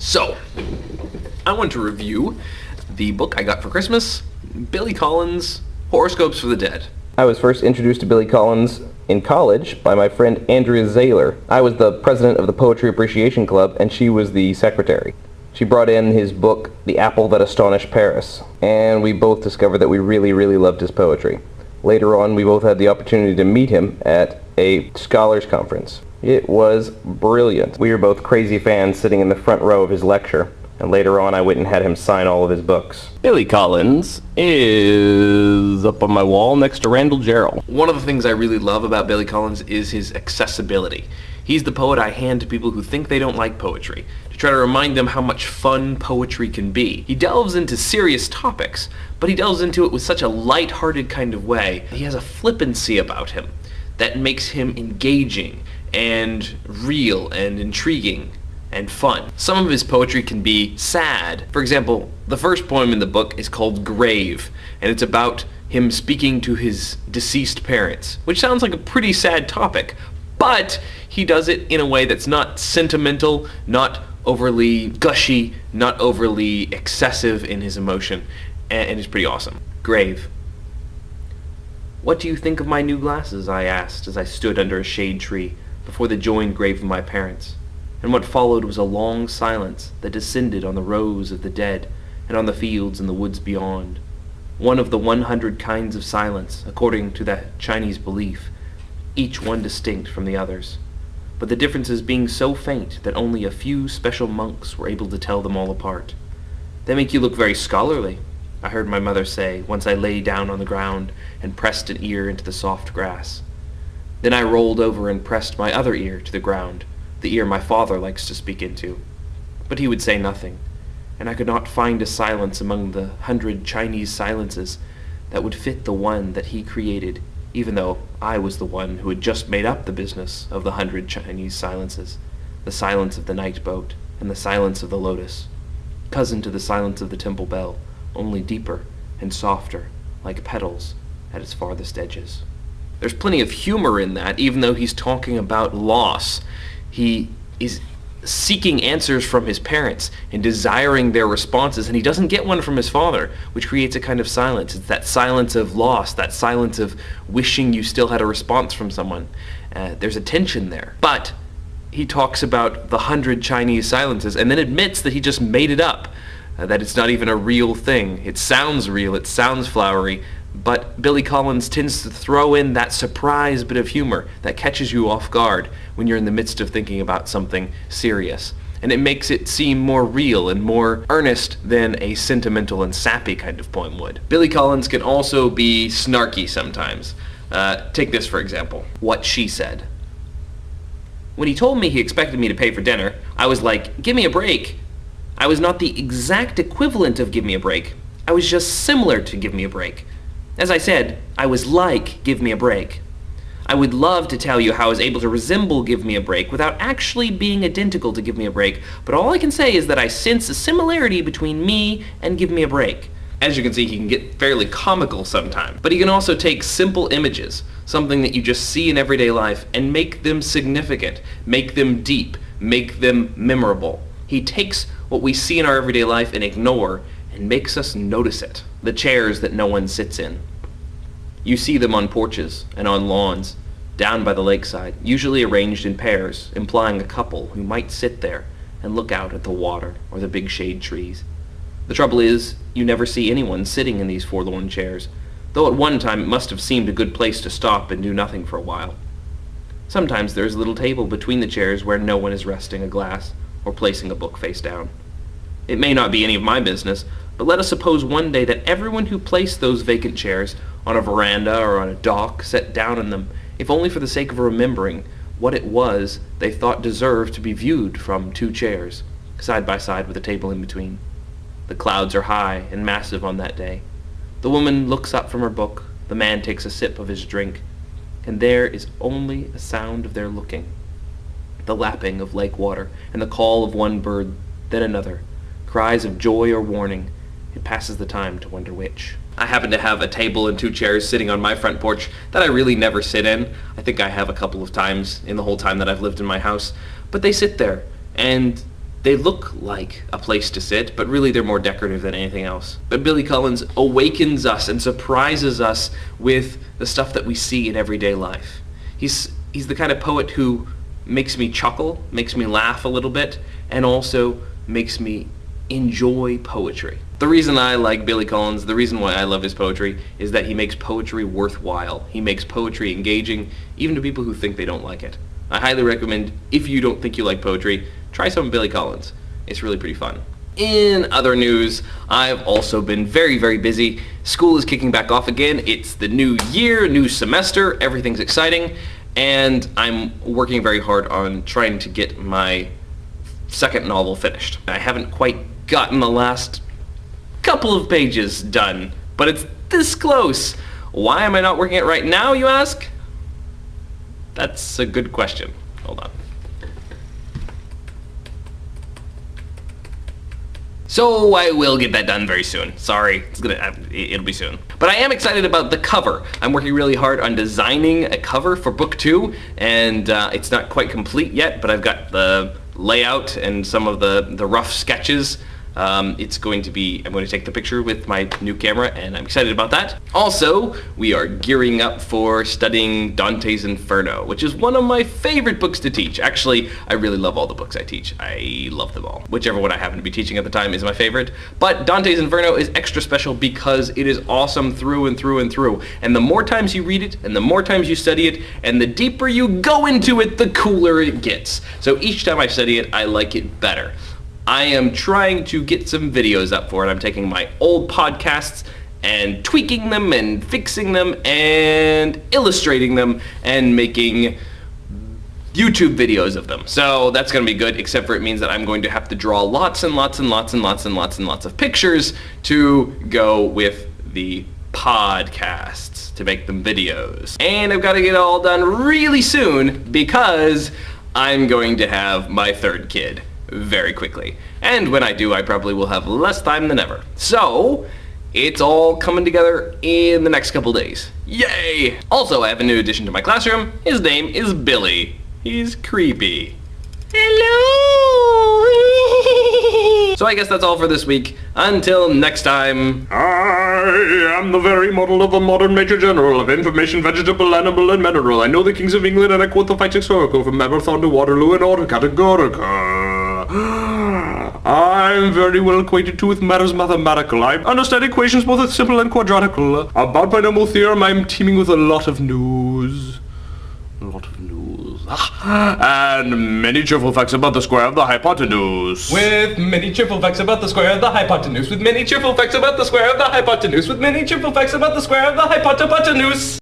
So, I want to review the book I got for Christmas, Billy Collins' Horoscopes for the Dead. I was first introduced to Billy Collins in college by my friend Andrea Zahler. I was the president of the Poetry Appreciation Club, and she was the secretary. She brought in his book, The Apple That Astonished Paris, and we both discovered that we really loved his poetry. Later on, we both had the opportunity to meet him at a scholars conference. It was brilliant. We were both crazy fans sitting in the front row of his lecture, and later on I went and had him sign all of his books. Billy Collins is up on my wall next to Randall Jarrell. One of the things I really love about Billy Collins is his accessibility. He's the poet I hand to people who think they don't like poetry, to try to remind them how much fun poetry can be. He delves into serious topics, but he delves into it with such a light-hearted kind of way. He has a flippancy about him that makes him engaging and real and intriguing and fun. Some of his poetry can be sad. For example, the first poem in the book is called Grave, and it's about him speaking to his deceased parents, which sounds like a pretty sad topic, but he does it in a way that's not sentimental, not overly gushy, not overly excessive in his emotion, and it's pretty awesome. Grave. "What do you think of my new glasses?" I asked as I stood under a shade tree before the joined grave of my parents. And what followed was a long silence that descended on the rows of the dead and on the fields and the woods beyond. One of the 100 kinds of silence, according to that Chinese belief, each one distinct from the others, but the differences being so faint that only a few special monks were able to tell them all apart. "They make you look very scholarly," I heard my mother say once I lay down on the ground and pressed an ear into the soft grass. Then I rolled over and pressed my other ear to the ground, the ear my father likes to speak into. But he would say nothing, and I could not find a silence among the 100 Chinese silences that would fit the one that he created, even though I was the one who had just made up the business of the 100 Chinese silences, the silence of the night boat and the silence of the lotus, cousin to the silence of the temple bell, only deeper and softer, like petals at its farthest edges. There's plenty of humor in that, even though he's talking about loss. He is seeking answers from his parents and desiring their responses, and he doesn't get one from his father, which creates a kind of silence. It's that silence of loss, that silence of wishing you still had a response from someone. There's a tension there. But he talks about the 100 Chinese silences and then admits that he just made it up, that it's not even a real thing. It sounds real, it sounds flowery, but Billy Collins tends to throw in that surprise bit of humor that catches you off guard when you're in the midst of thinking about something serious. And it makes it seem more real and more earnest than a sentimental and sappy kind of poem would. Billy Collins can also be snarky sometimes. Take this for example. What she said. "When he told me he expected me to pay for dinner, I was like, give me a break. I was not the exact equivalent of give me a break. I was just similar to give me a break. As I said, I was like give me a break. I would love to tell you how I was able to resemble give me a break without actually being identical to give me a break, but all I can say is that I sense a similarity between me and give me a break." As you can see, he can get fairly comical sometimes, but he can also take simple images, something that you just see in everyday life, and make them significant, make them deep, make them memorable. He takes what we see in our everyday life and ignore, and makes us notice it. The chairs that no one sits in. You see them on porches and on lawns, down by the lakeside, usually arranged in pairs, implying a couple who might sit there and look out at the water or the big shade trees. The trouble is, you never see anyone sitting in these forlorn chairs, though at one time it must have seemed a good place to stop and do nothing for a while. Sometimes there is a little table between the chairs where no one is resting a glass or placing a book face down. It may not be any of my business, but let us suppose one day that everyone who placed those vacant chairs on a veranda or on a dock sat down in them, if only for the sake of remembering what it was they thought deserved to be viewed from 2 chairs, side by side with a table in between. The clouds are high and massive on that day. The woman looks up from her book, the man takes a sip of his drink, and there is only a sound of their looking, the lapping of lake water and the call of one bird, then another, cries of joy or warning. It passes the time to wonder which. I happen to have a table and 2 chairs sitting on my front porch that I really never sit in. I think I have a couple of times in the whole time that I've lived in my house, but they sit there, and They look like a place to sit, but really they're more decorative than anything else. But Billy Collins awakens us and surprises us with the stuff that we see in everyday life. He's the kind of poet who makes me chuckle, makes me laugh a little bit, and also makes me enjoy poetry. The reason I like Billy Collins, the reason why I love his poetry, is that he makes poetry worthwhile. He makes poetry engaging, even to people who think they don't like it. I highly recommend, if you don't think you like poetry, try some Billy Collins. It's really pretty fun. In other news, I've also been very, very busy. School is kicking back off again. It's the new year, new semester, everything's exciting, and I'm working very hard on trying to get my second novel finished. I haven't quite gotten the last couple of pages done, but it's this close. Why am I not working it right now, you ask? That's a good question. Hold on. So I will get that done very soon. Sorry, it'll be soon. But I am excited about the cover. I'm working really hard on designing a cover for book 2, and it's not quite complete yet, but I've got the layout and some of the rough sketches. I'm going to take the picture with my new camera, and I'm excited about that. Also, we are gearing up for studying Dante's Inferno, which is one of my favorite books to teach. Actually, I really love all the books I teach. I love them all. Whichever one I happen to be teaching at the time is my favorite. But Dante's Inferno is extra special because it is awesome through and through and through. And the more times you read it, and the more times you study it, and the deeper you go into it, the cooler it gets. So each time I study it, I like it better. I am trying to get some videos up for it. I'm taking my old podcasts and tweaking them and fixing them and illustrating them and making YouTube videos of them. So that's going to be good, except for it means that I'm going to have to draw lots and lots and lots and lots and lots and lots of pictures to go with the podcasts to make them videos. And I've got to get it all done really soon because I'm going to have my third kid very quickly. And when I do, I probably will have less time than ever. So, it's all coming together in the next couple days. Yay! Also, I have a new addition to my classroom. His name is Billy. He's creepy. Hello! So I guess that's all for this week. Until next time. I am the very model of a modern Major General of information, vegetable, animal, and mineral. I know the kings of England and I quote the fights historical from Marathon to Waterloo and order categorical. I'm very well acquainted too with matters mathematical. I understand equations both simple and quadratical. About binomial theorem, I'm teeming with a lot of news. And many cheerful facts about the square of the hypotenuse. With many cheerful facts about the square of the hypotenuse. With many cheerful facts about the square of the hypotenuse. With many cheerful facts about the square of the hypotenuse.